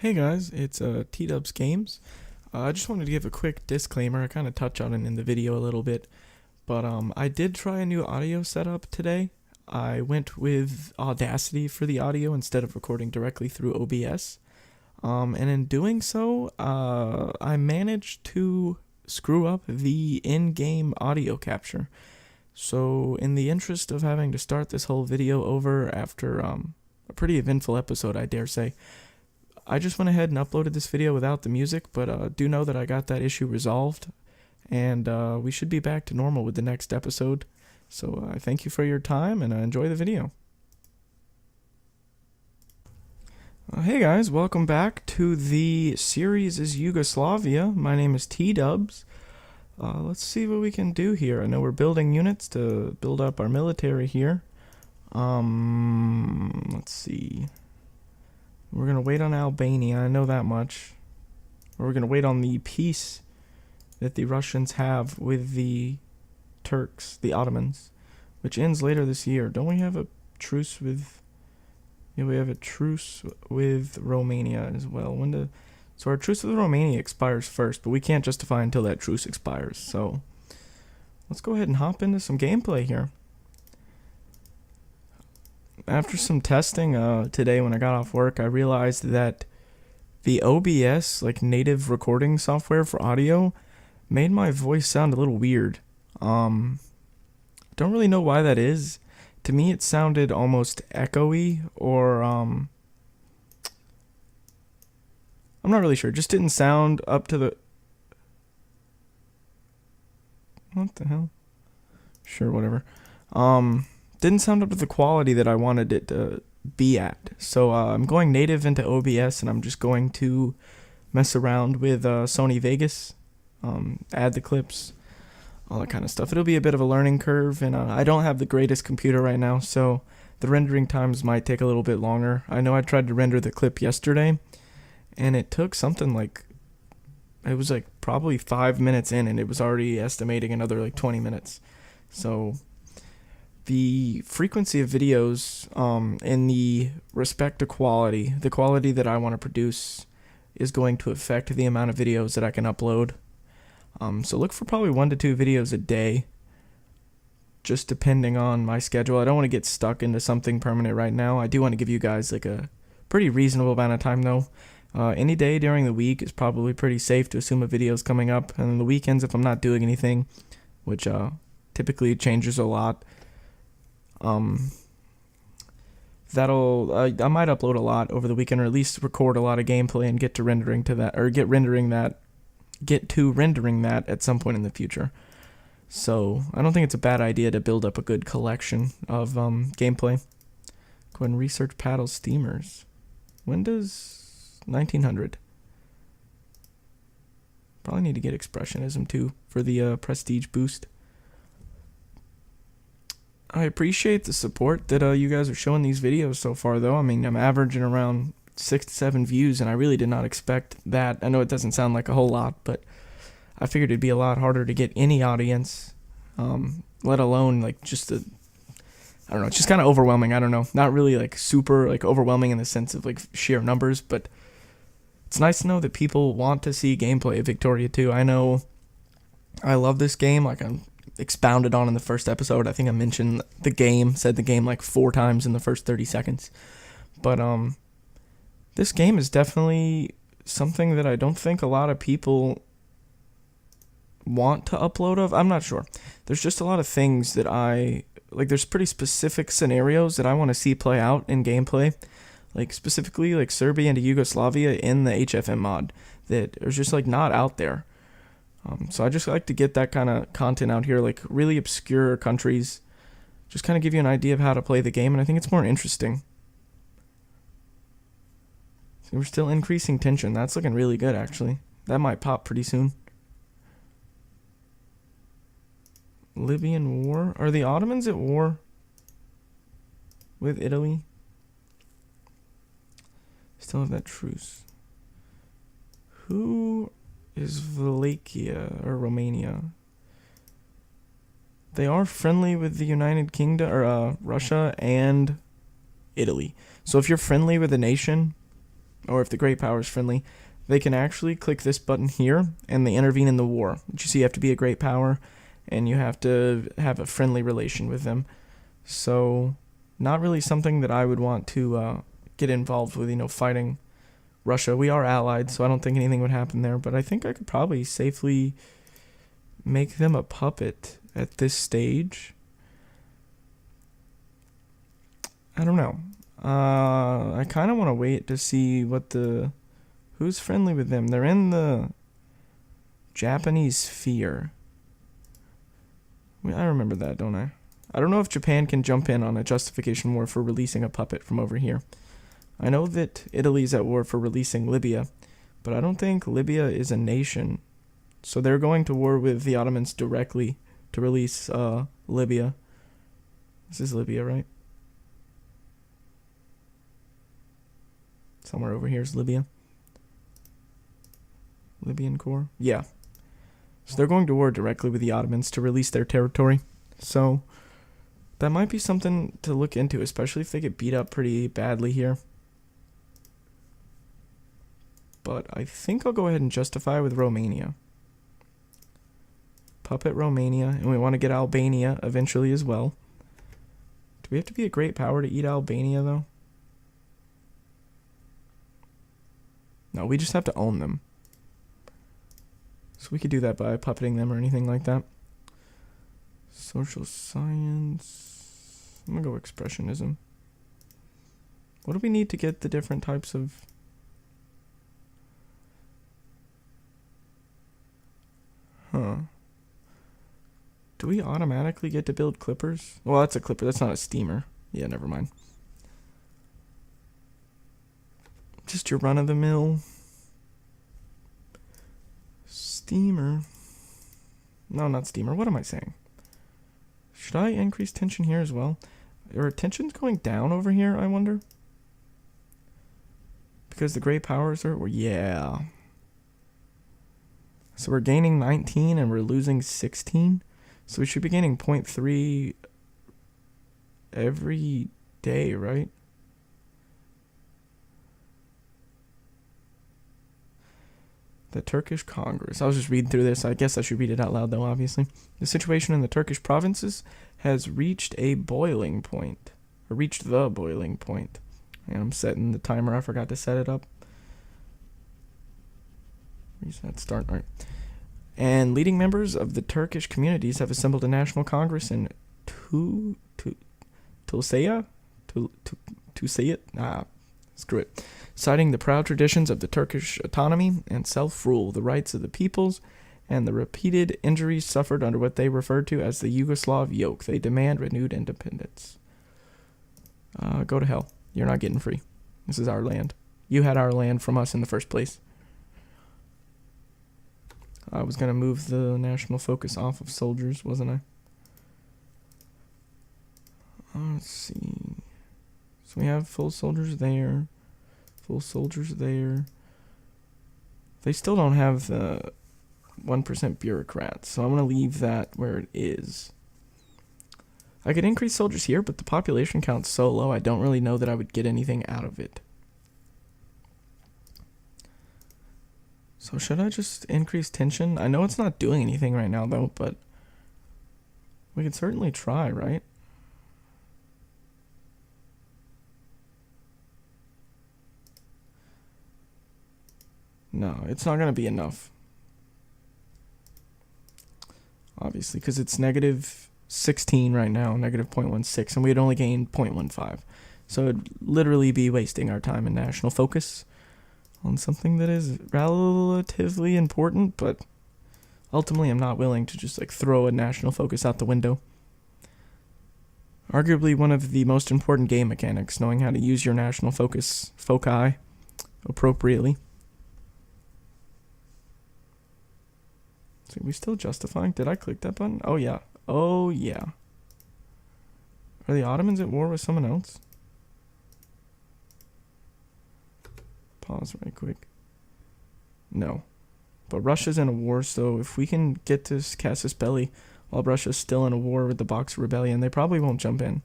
Hey guys, it's TDubs Games. I just wanted to give a quick disclaimer. I kind of touch on it in the video a little bit, but I did try a new audio setup today. I went with Audacity for the audio instead of recording directly through OBS. And in doing so, I managed to screw up the in-game audio capture. So in the interest of having to start this whole video over after a pretty eventful episode, I dare say, I just went ahead and uploaded this video without the music, but do know that I got that issue resolved, and we should be back to normal with the next episode. So I thank you for your time, and enjoy the video. Hey guys, welcome back to the series is Yugoslavia. My name is TDubs. Let's see what we can do here. I know we're building units to build up our military here. Let's see. We're going to wait on Albania, I know that much. Or we're going to wait on the peace that the Russians have with the Turks, the Ottomans, which ends later this year. Don't we have a truce with... Yeah, we have a truce with Romania as well. So our truce with Romania expires first, but we can't justify until that truce expires. So let's go ahead and hop into some gameplay here. After some testing today when I got off work, I realized that the OBS, like native recording software for audio, made my voice sound a little weird. Don't really know why that is. To me, it sounded almost echoey, or I'm not really sure. It just didn't sound up to the... What the hell? Sure, whatever. Didn't sound up to the quality that I wanted it to be at. So I'm going native into OBS, and I'm just going to mess around with Sony Vegas, add the clips, all that kind of stuff. It'll be a bit of a learning curve, and I don't have the greatest computer right now, so the rendering times might take a little bit longer. I know I tried to render the clip yesterday, and it took something like, it was like probably 5 minutes in, and it was already estimating another like 20 minutes. So the frequency of videos in the respect to quality, the quality that I want to produce is going to affect the amount of videos that I can upload. So look for probably 1 to 2 videos a day, just depending on my schedule. I don't want to get stuck into something permanent right now. I do want to give you guys like a pretty reasonable amount of time though. Any day during the week is probably pretty safe to assume a video is coming up, and then the weekends, if I'm not doing anything, which typically changes a lot, I might upload a lot over the weekend, or at least record a lot of gameplay and get to rendering that at some point in the future. So I don't think it's a bad idea to build up a good collection of gameplay. Go ahead and research paddle steamers. When does 1900? Probably need to get expressionism too for the prestige boost. I appreciate the support that you guys are showing these videos so far, though. I mean, I'm averaging around 6 to 7 views, and I really did not expect that. I know it doesn't sound like a whole lot, but I figured it'd be a lot harder to get any audience, let alone like just I don't know, it's just kind of overwhelming. I don't know, not really like super like overwhelming in the sense of like sheer numbers, but it's nice to know that people want to see gameplay of Victoria 2. I know I love this game, like I'm expounded on in the first episode. I think I mentioned said the game like 4 times in the first 30 seconds. But this game is definitely something that I don't think a lot of people want to upload of. I'm not sure. There's just a lot of things that there's pretty specific scenarios that I want to see play out in gameplay. Like specifically like Serbia into Yugoslavia in the HFM mod that is just like not out there. So I just like to get that kind of content out here, like really obscure countries, just kind of give you an idea of how to play the game, and I think it's more interesting. So we're still increasing tension. That's looking really good, actually. That might pop pretty soon. Libyan war? Are the Ottomans at war with Italy? Still have that truce. Who is Wallachia or Romania? They are friendly with the United Kingdom or Russia and Italy. So if you're friendly with a nation, or if the great power is friendly, they can actually click this button here and they intervene in the war. But you see, you have to be a great power and you have to have a friendly relation with them. So, not really something that I would want to get involved with, fighting Russia. We are allied, so I don't think anything would happen there, but I think I could probably safely make them a puppet at this stage. I don't know. I kind of want to wait to see who's friendly with them. They're in the Japanese sphere. I remember that, don't I? I don't know if Japan can jump in on a justification war for releasing a puppet from over here. I know that Italy's at war for releasing Libya, but I don't think Libya is a nation. So they're going to war with the Ottomans directly to release Libya. This is Libya, right? Somewhere over here is Libya. Libyan core? Yeah. So they're going to war directly with the Ottomans to release their territory. So that might be something to look into, especially if they get beat up pretty badly here. But I think I'll go ahead and justify with Romania. Puppet Romania, and we want to get Albania eventually as well. Do we have to be a great power to eat Albania, though? No, we just have to own them. So we could do that by puppeting them or anything like that. Social science. I'm going to go expressionism. What do we need to get the different types of... Do we automatically get to build clippers? Well, that's a clipper. That's not a steamer. Yeah, never mind. Just your run-of-the-mill steamer. No, not steamer. What am I saying? Should I increase tension here as well? Are tensions going down over here, I wonder? Because the great powers are... Yeah. So we're gaining 19 and we're losing 16. So we should be gaining 0.3 every day, right? The Turkish Congress. I was just reading through this. I guess I should read it out loud, though, obviously. The situation in the Turkish provinces has reached a boiling point. Or reached the boiling point. And I'm setting the timer. I forgot to set it up. Reset start. All right. And leading members of the Turkish communities have assembled a national congress in Tulsaya? Screw it. Citing the proud traditions of the Turkish autonomy and self-rule, the rights of the peoples, and the repeated injuries suffered under what they referred to as the Yugoslav yoke. They demand renewed independence. Go to hell. You're not getting free. This is our land. You had our land from us in the first place. I was going to move the national focus off of soldiers, wasn't I? Let's see. So we have full soldiers there. Full soldiers there. They still don't have the 1% bureaucrats, so I'm going to leave that where it is. I could increase soldiers here, but the population count's so low, I don't really know that I would get anything out of it. So should I just increase tension? I know it's not doing anything right now, though, but we could certainly try, right? No, it's not going to be enough. Obviously, because it's negative 16 right now, negative 0.16, and we had only gained 0.15. So it'd literally be wasting our time in national focus on something that is relatively important, but ultimately I'm not willing to just throw a national focus out the window. Arguably one of the most important game mechanics, knowing how to use your national foci appropriately. So are we still justifying? Did I click that button? Oh yeah. Oh yeah. Are the Ottomans at war with someone else? Pause right quick. No. But Russia's in a war, so if we can get to Casus Belli while Russia's still in a war with the Boxer Rebellion, they probably won't jump in.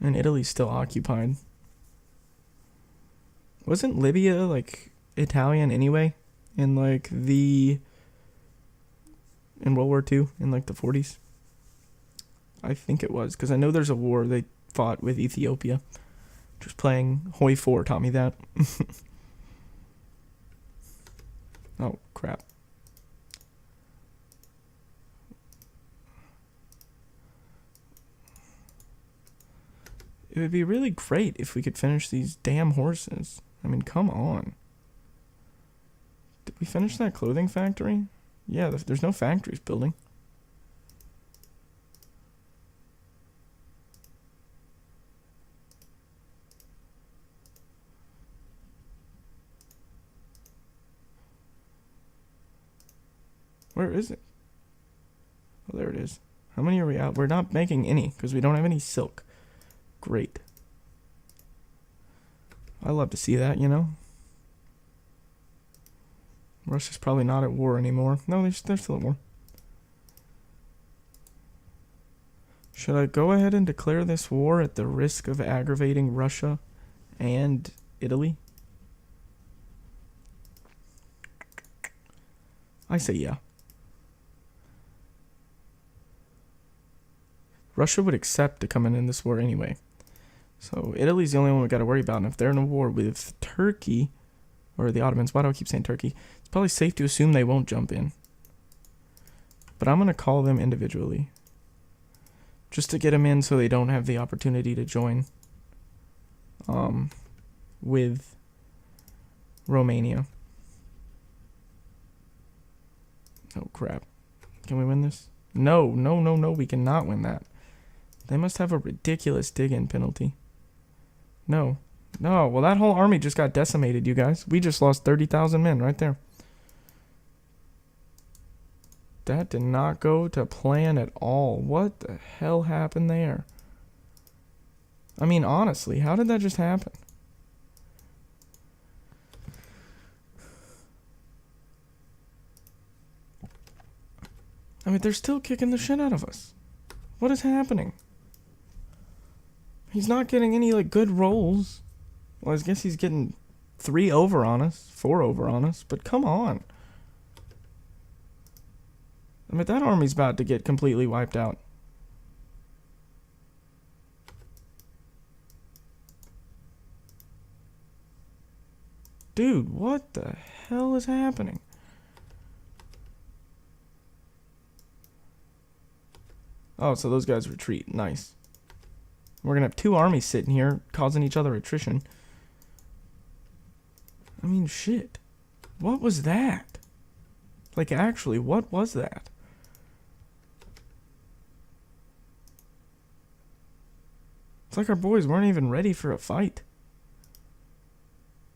And Italy's still occupied. Wasn't Libya, like, Italian anyway? In, like, in World War II? In, like, the 40s? I think it was, because I know there's a war they fought with Ethiopia. Just playing Hoi 4 taught me that. Oh, crap. It would be really great if we could finish these damn horses. I mean, come on. Did we finish that clothing factory? Yeah, there's no factories building. Where is it? Oh, there it is. How many are we out? We're not making any because we don't have any silk. Great. I love to see that, you know? Russia's probably not at war anymore. No, they're still at war. Should I go ahead and declare this war at the risk of aggravating Russia and Italy? I say yeah. Russia would accept to come in this war anyway. So Italy's the only one we got to worry about. And if they're in a war with Turkey, or the Ottomans, why do I keep saying Turkey? It's probably safe to assume they won't jump in. But I'm going to call them individually. Just to get them in so they don't have the opportunity to join with Romania. Oh, crap. Can we win this? No, we cannot win that. They must have a ridiculous dig-in penalty. No. Well, that whole army just got decimated, you guys. We just lost 30,000 men right there. That did not go to plan at all. What the hell happened there? I mean, honestly, how did that just happen? I mean, they're still kicking the shit out of us. What is happening? He's not getting any, like, good rolls. Well, I guess he's getting 3 over on us, 4 over on us, but come on. I mean, that army's about to get completely wiped out. Dude, what the hell is happening? Oh, so those guys retreat. Nice. We're going to have 2 armies sitting here causing each other attrition. I mean, shit. What was that? Like, actually, what was that? It's like our boys weren't even ready for a fight.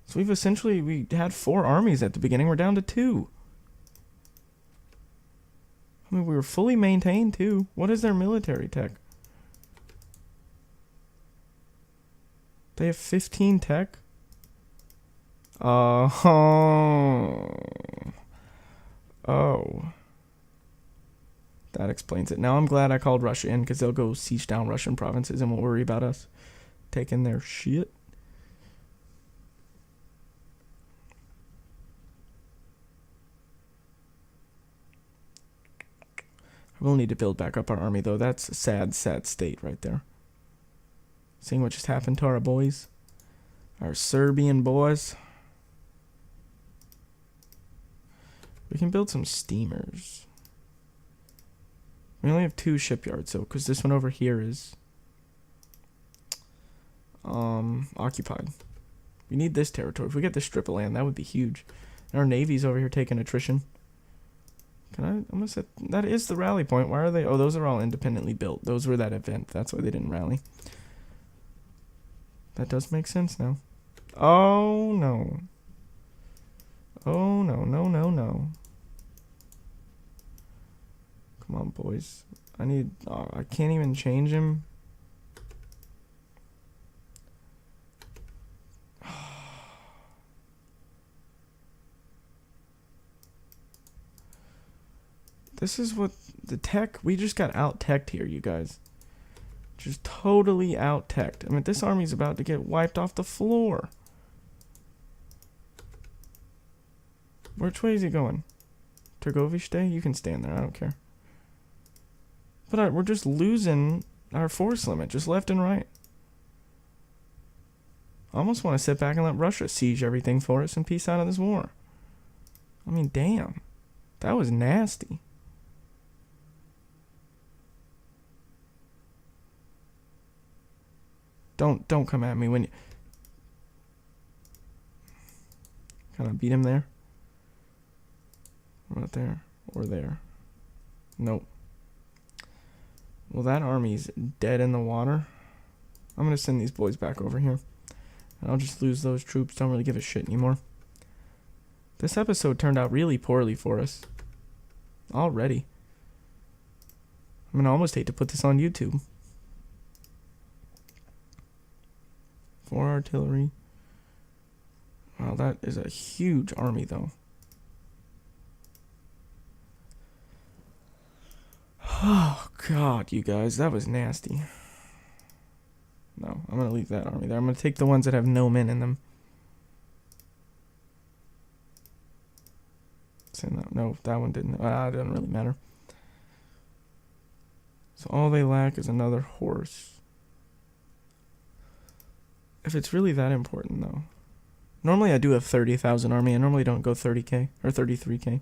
So we had 4 armies at the beginning. We're down to 2. I mean, we were fully maintained, too. What is their military tech? They have 15 tech? Oh. That explains it. Now I'm glad I called Russia in, because they'll go siege down Russian provinces and won't worry about us taking their shit. We'll need to build back up our army, though. That's a sad, sad state right there. Seeing what just happened to our boys. Our Serbian boys. We can build some steamers. We only have 2 shipyards, though, because this one over here is occupied. We need this territory. If we get this strip of land, that would be huge. And our navy's over here taking attrition. I'm gonna set, that is the rally point. Why are they? Oh, those are all independently built. Those were that event. That's why they didn't rally. That does make sense now. Oh, no. Oh, no. Come on, boys. I can't even change him. This is what the tech, we just got out-teched here, you guys. Just totally out-teched. I mean, this army's about to get wiped off the floor. Which way is he going? Tergoviste? You can stand there, I don't care. But we're just losing our force limit, just left and right. I almost want to sit back and let Russia siege everything for us and peace out of this war. I mean, damn. That was nasty. Don't come at me when you... Kind of beat him there. Right there. Or there. Nope. Well, that army's dead in the water. I'm going to send these boys back over here. I'll just lose those troops. Don't really give a shit anymore. This episode turned out really poorly for us. Already. I mean, I almost hate to put this on YouTube. 4 artillery. Wow, that is a huge army, though. Oh, God, you guys. That was nasty. No, I'm going to leave that army there. I'm going to take the ones that have no men in them. No, that one didn't. It doesn't really matter. So all they lack is another horse. If it's really that important, though. Normally I do have 30,000 army. I normally don't go 30k or 33k.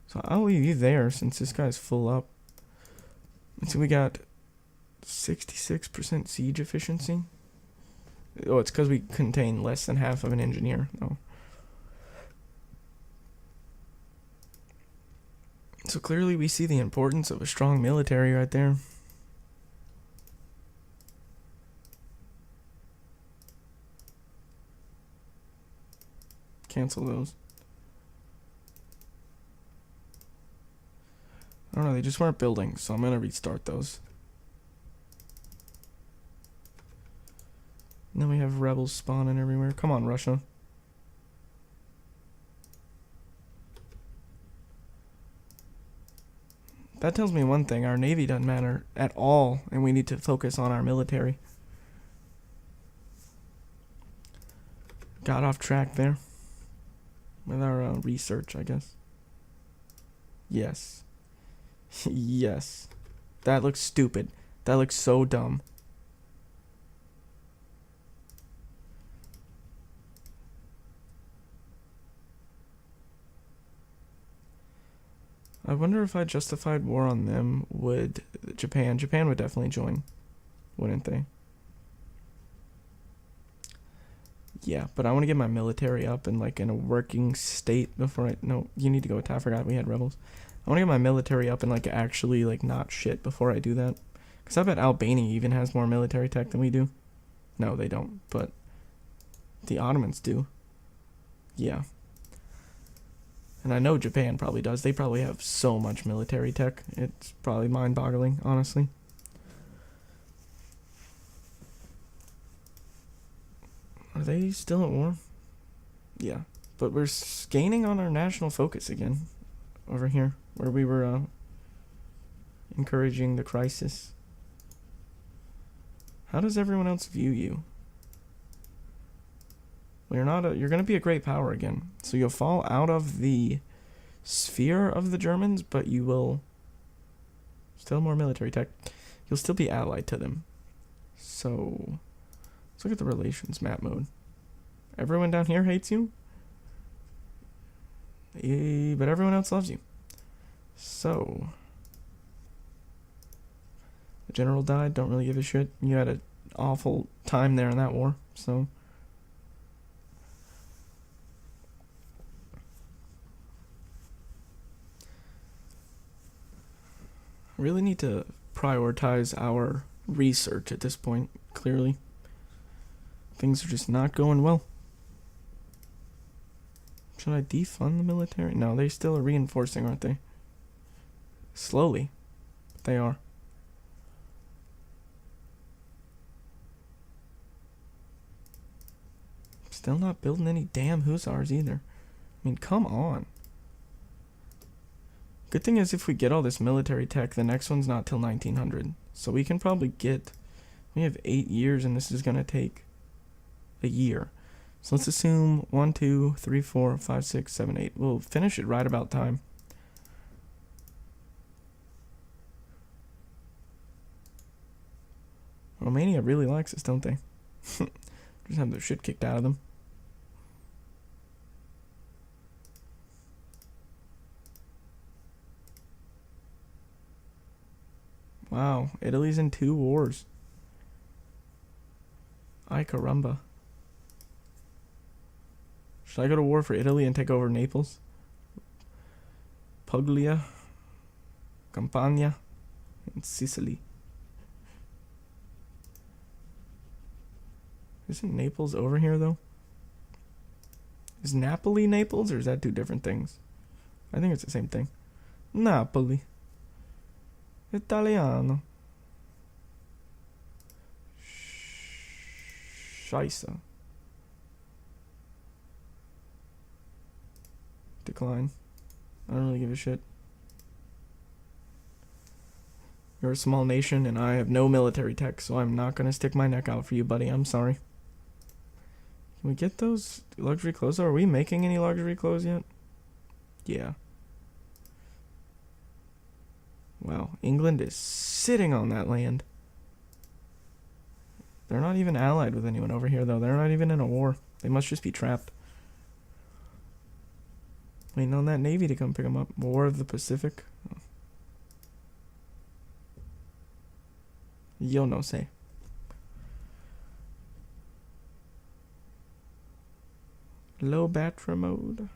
So I'll leave you there since this guy's full up. And so we got 66% siege efficiency. Oh, it's because we contain less than half of an engineer. No. So clearly we see the importance of a strong military right there. Cancel those. I don't know, they just weren't building, so I'm going to restart those. And then we have rebels spawning everywhere. Come on, Russia. That tells me one thing. Our navy doesn't matter at all, and we need to focus on our military. Got off track there. With our research, I guess. Yes. Yes. That looks stupid. That looks so dumb. I wonder if I justified war on them, would Japan would definitely join, wouldn't they? Yeah, but I want to get my military up and like in a working state before no, you need to go attack. I forgot we had rebels. I want to get my military up and like actually like not shit before I do that. Because I bet Albania even has more military tech than we do. No, they don't, but the Ottomans do. Yeah. And I know Japan probably does. They probably have so much military tech. It's probably mind-boggling, honestly. Are they still at war? Yeah. But we're gaining on our national focus again. Over here. Where we were encouraging the crisis. How does everyone else view you? Well, you're going to be a great power again. So you'll fall out of the sphere of the Germans, but you will still more military tech. You'll still be allied to them. So let's look at the relations map mode. Everyone down here hates you, but everyone else loves you. So the general died. Don't really give a shit. You had an awful time there in that war. So really need to prioritize our research at this point, clearly. Things are just not going well. Should I defund the military? No, they still are reinforcing, aren't they? Slowly. But they are. Still not building any damn hussars either. I mean, come on. Good thing is if we get all this military tech, the next one's not till 1900. So we can probably get... We have 8 years and this is going to take a year. So let's assume 1, 2, 3, 4, 5, 6, 7, 8. We'll finish it right about time. Romania really likes us, don't they? Just have their shit kicked out of them. Wow, Italy's in 2 wars. Ay caramba. Should I go to war for Italy and take over Naples? Puglia, Campania, and Sicily. Isn't Naples over here, though? Is Napoli Naples, or is that 2 different things? I think it's the same thing. Napoli. Italiano. Scheisse. Decline. I don't really give a shit. You're a small nation, and I have no military tech, so I'm not gonna stick my neck out for you, buddy. I'm sorry. Can we get those luxury clothes? Are we making any luxury clothes yet? Yeah. Wow, England is sitting on that land. They're not even allied with anyone over here, though. They're not even in a war. They must just be trapped. Waiting on that navy to come pick them up. War of the Pacific. Oh. Yo no sé. Low battery mode.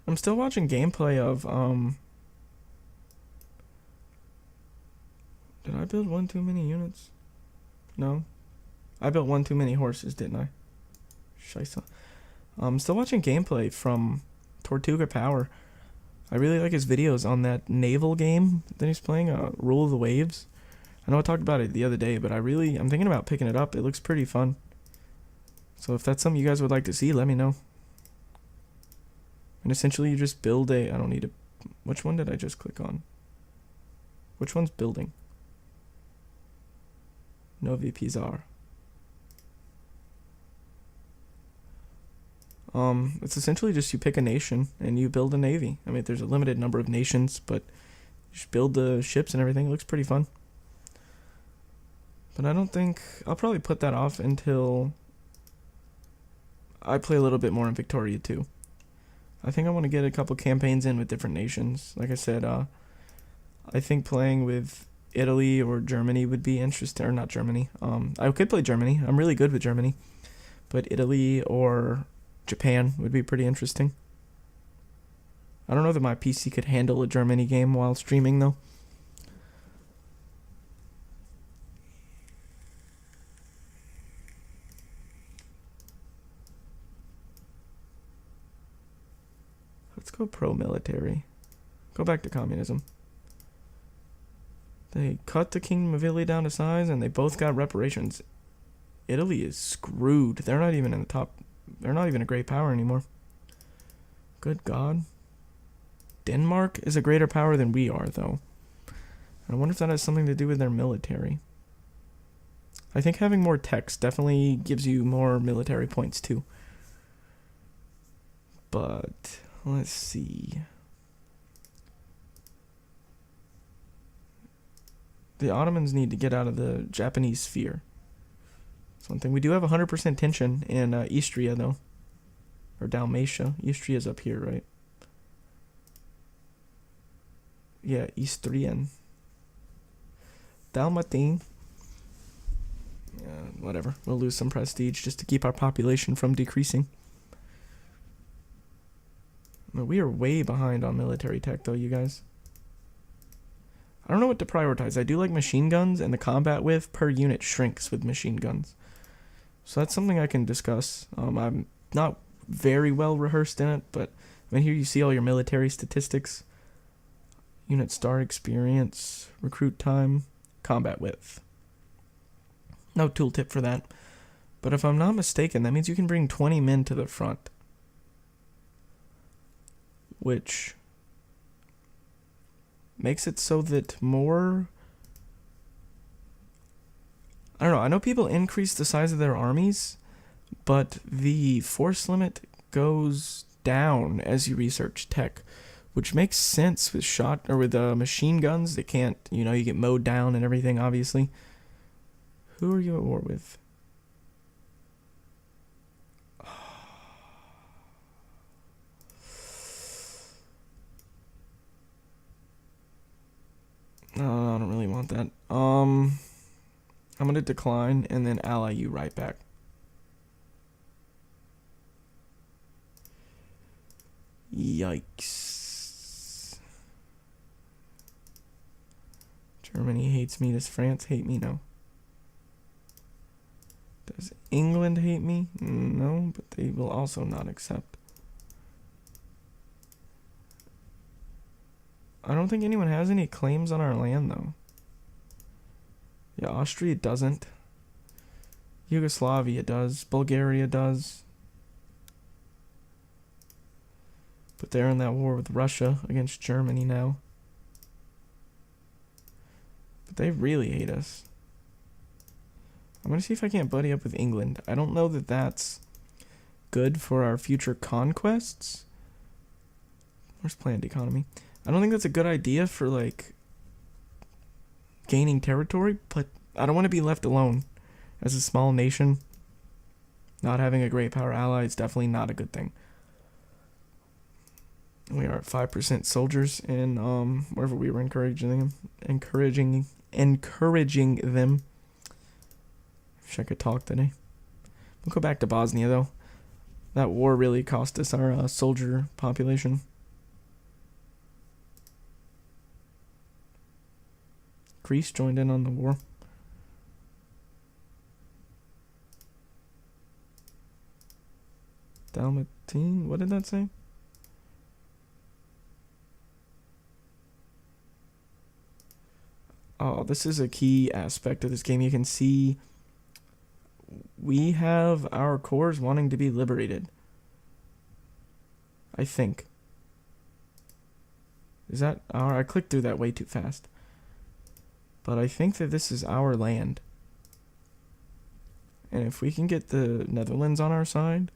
I'm still watching gameplay of, did I build 1 too many units? No. I built 1 too many horses, didn't I? Scheisse. I'm still watching gameplay from Tortuga Power. I really like his videos on that naval game that he's playing, Rule of the Waves. I know I talked about it the other day, but I'm thinking about picking it up. It looks pretty fun. So if that's something you guys would like to see, let me know. And essentially you just build I don't need a, which one did I just click on? Which one's building? Novi Pizar. It's essentially just you pick a nation and you build a navy. I mean, there's a limited number of nations, but you just build the ships and everything. It looks pretty fun. But I don't think, I'll probably put that off until I play a little bit more in Victoria too. I think I want to get a couple campaigns in with different nations. Like I said, I think playing with Italy or Germany would be interesting. Or not Germany. I could play Germany. I'm really good with Germany. But Italy or Japan would be pretty interesting. I don't know that my PC could handle a Germany game while streaming, though. Let's go pro-military. Go back to communism. They cut the Kingdom of Italy down to size, and they both got reparations. Italy is screwed. They're not even in the top. They're not even a great power anymore. Good God. Denmark is a greater power than we are, though. I wonder if that has something to do with their military. I think having more techs definitely gives you more military points, too. But let's see. The Ottomans need to get out of the Japanese sphere. That's one thing. We do have 100% tension in Istria, though. Or Dalmatia. Istria's up here, right? Yeah, Istrian. Dalmatine. Yeah, whatever. We'll lose some prestige just to keep our population from decreasing. I mean, we are way behind on military tech, though, you guys. I don't know what to prioritize. I do like machine guns, and the combat width per unit shrinks with machine guns. So that's something I can discuss. I'm not very well rehearsed in it, but I mean, here you see all your military statistics. Unit star experience, recruit time, combat width. No tooltip for that. But if I'm not mistaken, that means you can bring 20 men to the front. Which makes it so that more... I don't know. I know people increase the size of their armies, but the force limit goes down as you research tech, which makes sense with machine guns. They can't, you get mowed down and everything, obviously. Who are you at war with? No, I don't really want that. I'm gonna decline and then ally you right back. Yikes. Germany hates me. Does France hate me? No. Does England hate me? No, but they will also not accept. I don't think anyone has any claims on our land, though. Yeah, Austria doesn't. Yugoslavia does. Bulgaria does. But they're in that war with Russia against Germany now. But they really hate us. I'm going to see if I can't buddy up with England. I don't know that that's good for our future conquests. Where's planned economy? I don't think that's a good idea for, like, gaining territory, but I don't want to be left alone. As a small nation, not having a great power ally is definitely not a good thing. We are at 5% soldiers in wherever we were encouraging them. Wish I could talk today. We'll go back to Bosnia, though. That war really cost us our soldier population. Greece joined in on the war. Dalmatine? What did that say? Oh, this is a key aspect of this game. You can see we have our cores wanting to be liberated. I think. Is that our... I clicked through that way too fast. But I think that this is our land. And if we can get the Netherlands on our side,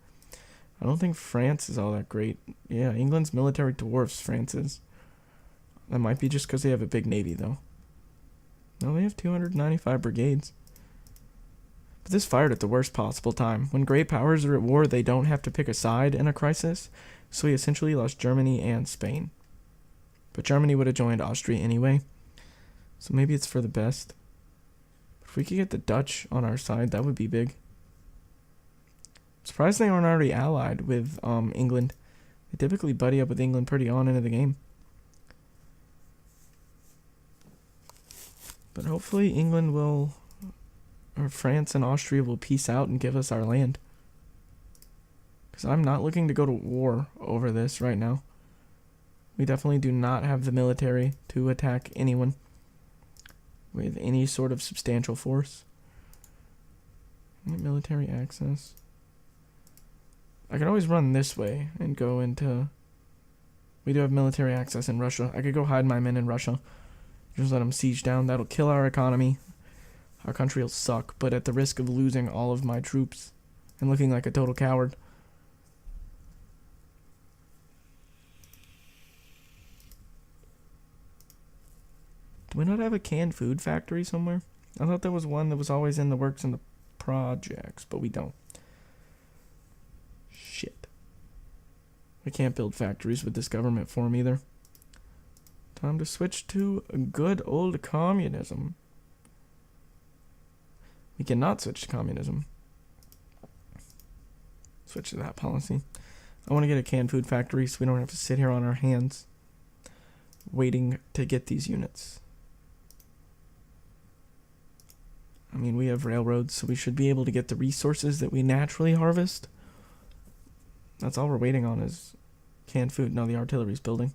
I don't think France is all that great. Yeah, England's military dwarfs France's. That might be just because they have a big navy, though. No, they have 295 brigades. But this fired at the worst possible time. When great powers are at war, they don't have to pick a side in a crisis, so we essentially lost Germany and Spain. But Germany would have joined Austria anyway, so maybe it's for the best. If we could get the Dutch on our side, that would be big. I'm surprised they aren't already allied with England. They typically buddy up with England pretty on into the game. But hopefully England will, or France and Austria will peace out and give us our land. Because I'm not looking to go to war over this right now. We definitely do not have the military to attack anyone with any sort of substantial force. Military access. I could always run this way and go into... We do have military access in Russia. I could go hide my men in Russia. Just let them siege down. That'll kill our economy. Our country will suck, but at the risk of losing all of my troops and looking like a total coward. Do we not have a canned food factory somewhere? I thought there was one that was always in the works in the projects, but we don't. Shit. We can't build factories with this government form either. Time to switch to good old communism. We cannot switch to communism. Switch to that policy. I want to get a canned food factory so we don't have to sit here on our hands waiting to get these units. I mean, we have railroads, so we should be able to get the resources that we naturally harvest. That's all we're waiting on is canned food. No, the artillery's building.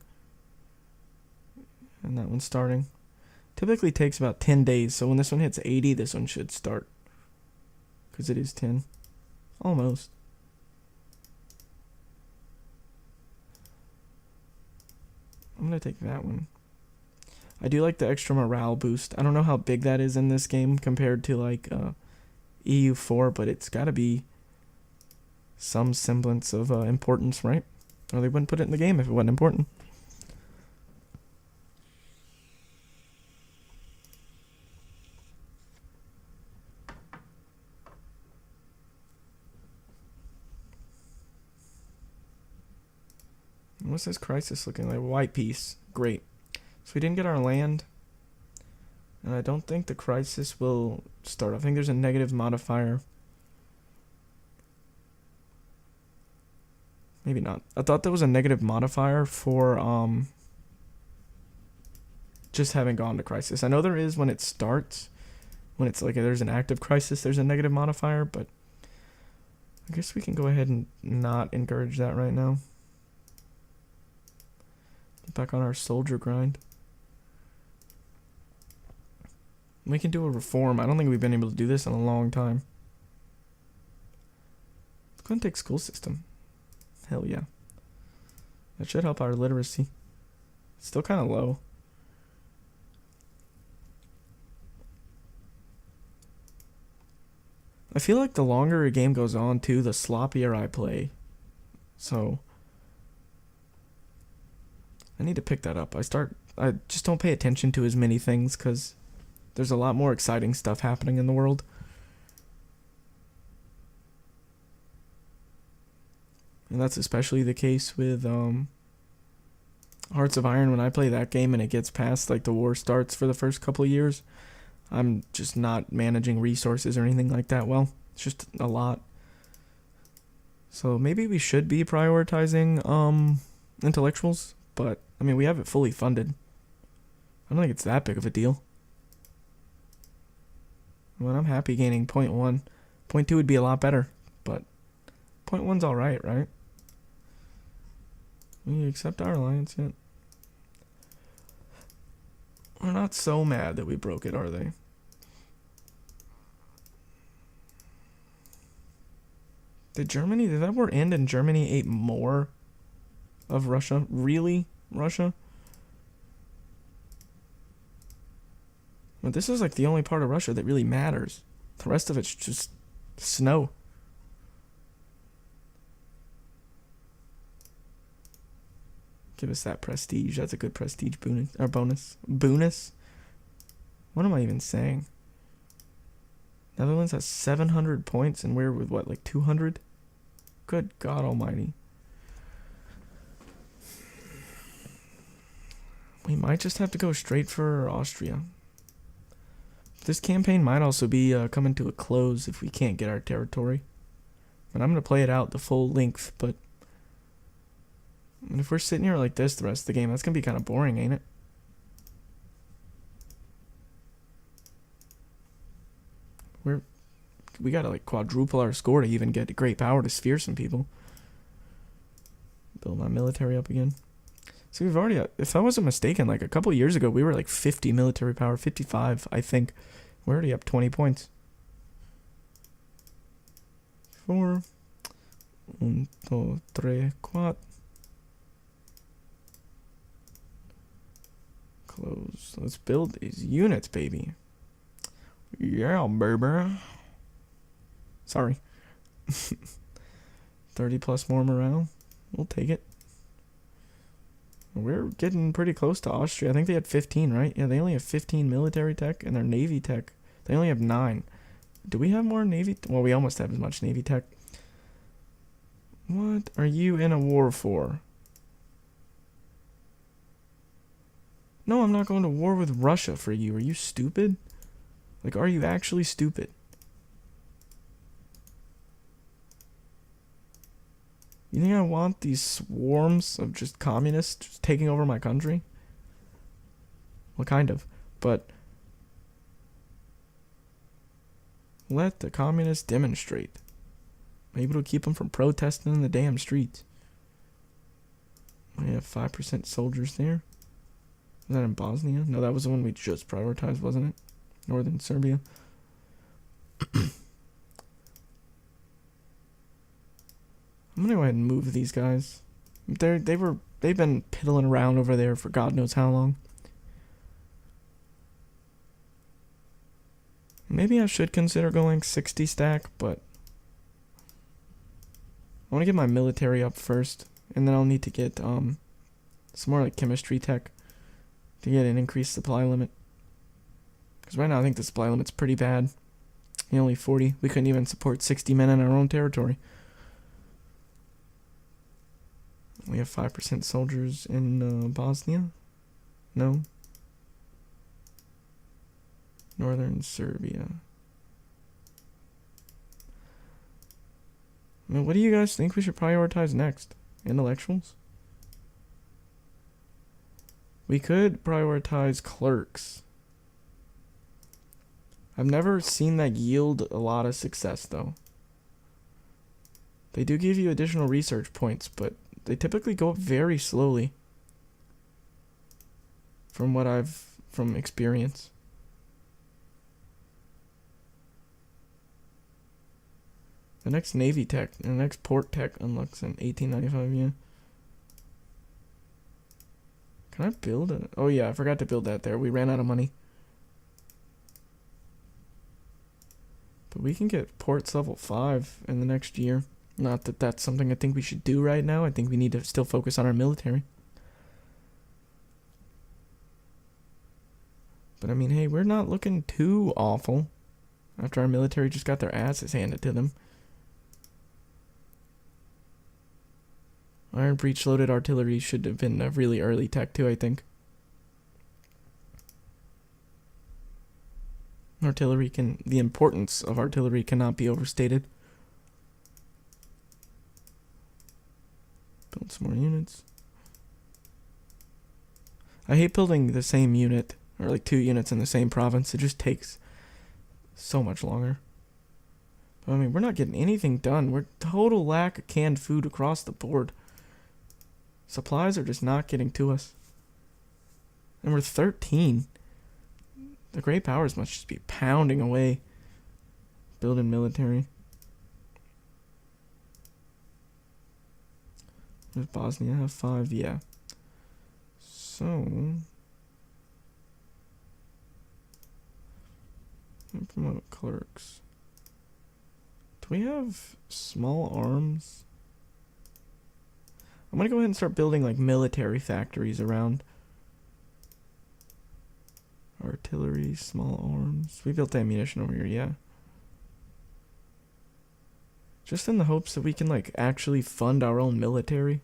And that one's starting. Typically takes about 10 days, so when this one hits 80, this one should start. Because it is 10. Almost. I'm going to take that one. I do like the extra morale boost. I don't know how big that is in this game compared to like EU4, but it's got to be some semblance of importance, right? Or they wouldn't put it in the game if it wasn't important. What's this crisis looking like? White peace. Great. So we didn't get our land. And I don't think the crisis will start. I think there's a negative modifier. Maybe not. I thought there was a negative modifier for just having gone to crisis. I know there is when it starts. When it's like there's an active crisis, there's a negative modifier, but I guess we can go ahead and not encourage that right now. Get back on our soldier grind. We can do a reform. I don't think we've been able to do this in a long time. Let's go and take school system. Hell yeah. That should help our literacy. It's still kind of low. I feel like the longer a game goes on, too, the sloppier I play. So I need to pick that up. I just don't pay attention to as many things because there's a lot more exciting stuff happening in the world. And that's especially the case with Hearts of Iron. When I play that game and it gets past, like, the war starts for the first couple of years, I'm just not managing resources or anything like that well. It's just a lot. So maybe we should be prioritizing intellectuals, but, I mean, we have it fully funded. I don't think it's that big of a deal. Well, I'm happy gaining 0.1. 0.2 would be a lot better, but 0.1's alright, right? We accept our alliance yet? We're not so mad that we broke it, are they? Did that war end and Germany ate more of Russia? Really, Russia? But this is like the only part of Russia that really matters. The rest of it's just snow. Give us that prestige. That's a good prestige bonus. Bonus? What am I even saying? Netherlands has 700 points and we're with what, like 200? Good God almighty. We might just have to go straight for Austria. This campaign might also be coming to a close if we can't get our territory. And I'm going to play it out the full length, but if we're sitting here like this the rest of the game, that's going to be kind of boring, ain't it? We got to like quadruple our score to even get great power to sphere some people. Build my military up again. So we've already, if I wasn't mistaken, like a couple years ago, we were like 50 military power, 55, I think. We're already up 20 points. 4, 1, 2, 3, 4. Close. Let's build these units, baby. Yeah, baby. Sorry. 30 plus more morale. We'll take it. We're getting pretty close to Austria. I think they had 15, right? Yeah, they only have 15 military tech, and their navy tech, they only have 9. Do we have more navy? Well, we almost have as much navy tech. What are you in a war for? No, I'm not going to war with Russia for you. Are you stupid? Like, are you actually stupid? You think I want these swarms of just communists just taking over my country? Well, kind of. But let the communists demonstrate. I'm able to keep them from protesting in the damn streets. We have 5% soldiers there. Was that in Bosnia? No, that was the one we just prioritized, wasn't it? Northern Serbia. I'm gonna go ahead and move these guys. They've been piddling around over there for God knows how long. Maybe I should consider going 60 stack, but I want to get my military up first, and then I'll need to get some more like chemistry tech to get an increased supply limit. Because right now I think the supply limit's pretty bad. Only 40. We couldn't even support 60 men in our own territory. We have 5% soldiers in Bosnia. No. Northern Serbia. I mean, what do you guys think we should prioritize next? Intellectuals? We could prioritize clerks. I've never seen that yield a lot of success, though. They do give you additional research points, but they typically go up very slowly. From experience. The next Navy tech, the next port tech unlocks in 1895, yeah. Can I build it? Oh yeah, I forgot to build that there. We ran out of money. But we can get ports level 5 in the next year. Not that that's something I think we should do right now. I think we need to still focus on our military. But I mean, hey, we're not looking too awful after our military just got their asses handed to them. Iron breech loaded artillery should have been a really early tech too, I think. The importance of artillery cannot be overstated. Build some more units. I hate building the same unit, or like 2 units in the same province. It just takes so much longer. But I mean, we're not getting anything done. We're total lack of canned food across the board. Supplies are just not getting to us. And we're 13. The great powers must just be pounding away. Building military. Does Bosnia have 5? Yeah. So... promote clerks. Do we have small arms? I'm gonna go ahead and start building like military factories around. Artillery, small arms. We built ammunition over here, yeah. Just in the hopes that we can like actually fund our own military.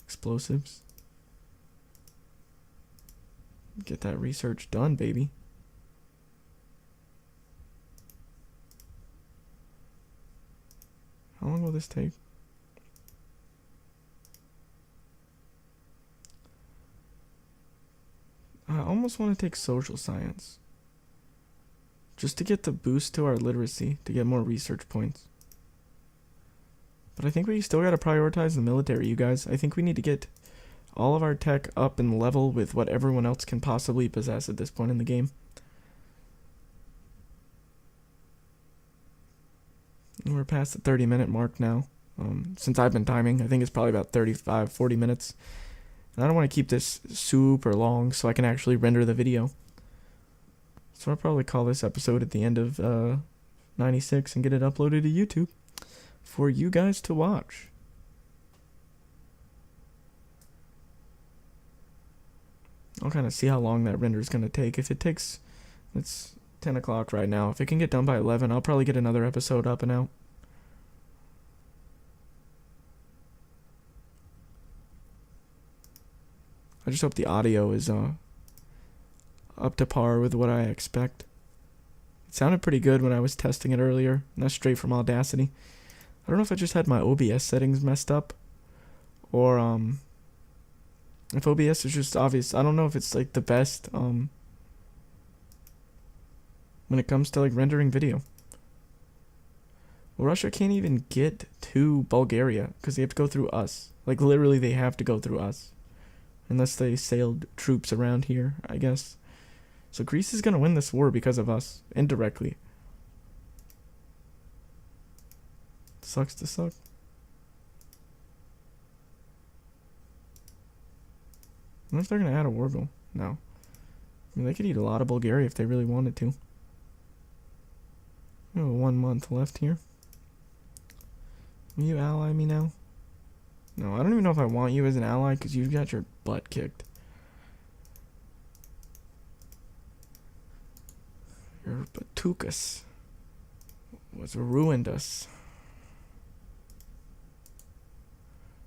Explosives. Get that research done, baby. How long will this take? I almost want to take social science. Just to get the boost to our literacy, to get more research points. But I think we still gotta prioritize the military, you guys. I think we need to get all of our tech up and level with what everyone else can possibly possess at this point in the game. And we're past the 30-minute mark now. Since I've been timing, I think it's probably about 35, 40 minutes. And I don't want to keep this super long so I can actually render the video. So I'll probably call this episode at the end of 96 and get it uploaded to YouTube for you guys to watch. I'll kind of see how long that render is going to take. If it takes, it's 10 o'clock right now. If it can get done by 11, I'll probably get another episode up and out. I just hope the audio is up to par with what I expect. It sounded pretty good when I was testing it earlier, and that's straight from Audacity. I don't know if I just had my OBS settings messed up, or if OBS is just obvious. I don't know if it's like the best when it comes to like rendering video. Well, Russia can't even get to Bulgaria because they have to go through us. Like literally they have to go through us. Unless they sailed troops around here, I guess. So Greece is going to win this war because of us, indirectly. Sucks to suck. I wonder if they're going to add a war bill. No. I mean, they could eat a lot of Bulgaria if they really wanted to. We have 1 month left here. Will you ally me now? No, I don't even know if I want you as an ally because you've got your butt kicked. Your Batukas was ruined us.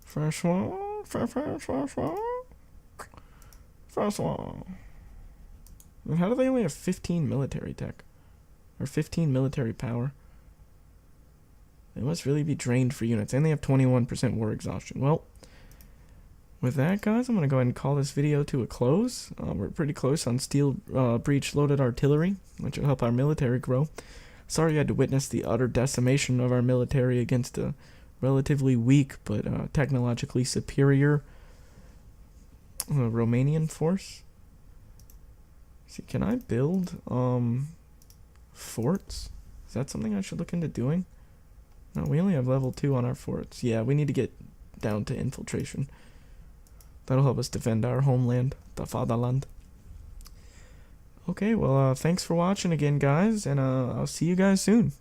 First one. And how do they only have 15 military tech? Or 15 military power? They must really be drained for units. And they have 21% war exhaustion. Well, with that, guys, I'm going to go ahead and call this video to a close. We're pretty close on steel breech loaded artillery, which will help our military grow. Sorry you had to witness the utter decimation of our military against a relatively weak but technologically superior Romanian force. See, can I build forts? Is that something I should look into doing? No, we only have level 2 on our forts. Yeah, we need to get down to infiltration. That'll help us defend our homeland, the fatherland. Okay, well, thanks for watching again, guys, and I'll see you guys soon.